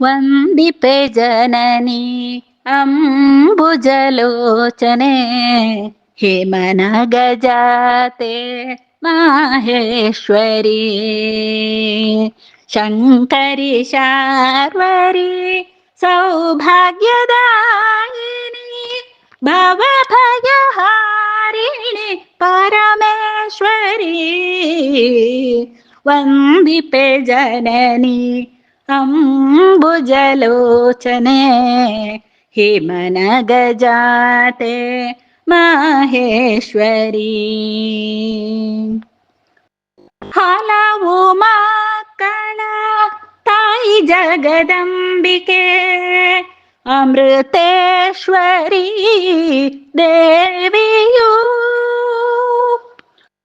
ವಂದಿಪೆ ಜನನಿ ಅಂಬುಜಲೋಚನೆ ಹೇಮನ ಗಜಾತೆ ಮಾಹೇಶ್ವರಿ ಶಂಕರಿ ಶಾರ್ವರಿ ಸೌಭಾಗ್ಯದಾಯಿನಿ ಭವಭಯಹಾರಿಣಿ ಪರಮೇಶ್ವರಿ ವಂದಿಪೆ ಜನನಿ ಅಂಬುಜಲೋಚನೆ ಹೇಮನ ಗಜಾತೆ ಮಾಹೇಶ್ವರಿ ಹಲವು ಮಕ್ಕಳ ತಾಯಿ ಜಗದಂಬಿಕೆ ಅಮೃತೇಶ್ವರಿ ದೇವಿಯು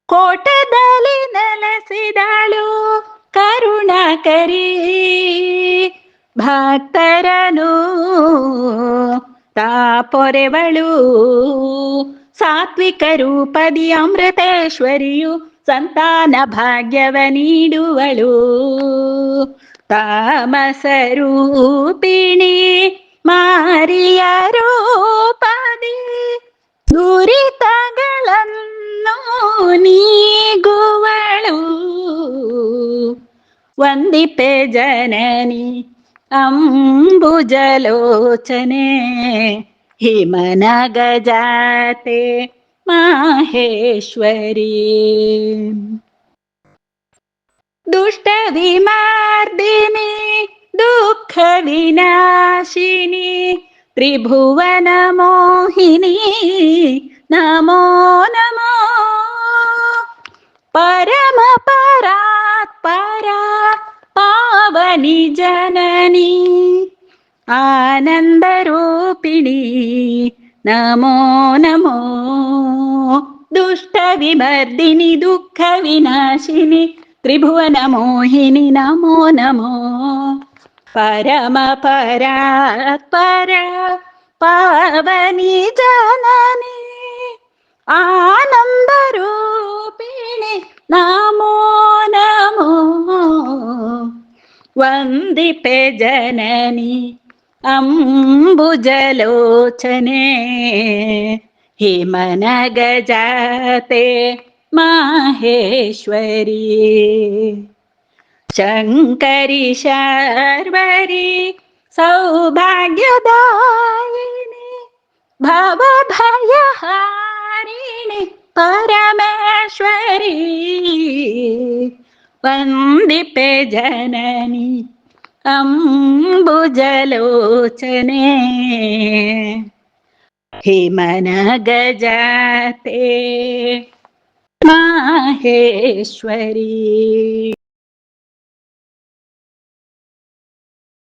ಕೋಟದಲ್ಲಿ ನೆಲೆಸಿದಳು ಕರುಣಾಕರಿ ಭಕ್ತರನು ತಾಪೊರೆವಳು ಸಾತ್ವಿಕ ರೂಪದಿ ಅಮೃತೇಶ್ವರಿಯು ಸಂತಾನ ಭಾಗ್ಯವ ನೀಡುವಳು ತಾಮಸ ರೂಪಿಣಿ ಮಾರಿಯ ರೂಪದಿ ದುರಿತಗಳನ್ನು ನೀಗುವಳು ವಂದಿಪೆ ಜನನಿ ಅಂಬುಜಲೋಚನೆ ಹಿಮನ ಗಜಾತೆ ಮಾಹೇಶ್ವರಿ ದುಷ್ಟ ವಿಮರ್ದಿನಿ ದುಃಖ ವಿನಾಶಿನಿ ತ್ರಿಭುವನ ಮೋಹಿನಿ ನಮೋ ನಮೋ ಪರಮ ಪರಾತ್ಪರ ಪಾವನಿ ಜನನಿ ಆನಂದ ರೂಪಿಣಿ ನಮೋ ನಮೋ ದುಷ್ಟ ವಿಮರ್ದಿನಿ ದುಃಖ ವಿನಾಶಿನಿ ತ್ರಿಭುವನ ಮೋಹಿನಿ ನಮೋ ನಮೋ ಪರಮ ಪರಾತ್ಪರ ಪಾವನಿ ಜನನಿ ಆನಂದ ರೂಪಿಣಿ ನಮೋ ನಮೋ ವಂದಿಪೆ ಜನನಿ ಅಂಬುಜಲೋಚನೆ ಹಿಮನ ಗಜಾತೆ ಮಾಹೇಶ್ವರಿ ಶಂಕರಿ ಶಾರ್ವರಿ ಸೌಭಾಗ್ಯದಾಯಿನಿ ಭವಭಯಹಾರಿಣಿ ಪರಮೇಶ್ವರಿ ವಂದಿಪೆ ಜನನಿ ಅಂಬುಜಲೋಚನೆ ಹೇಮನ ಗಜಾತೆ ಮಾಹೇಶ್ವರಿ.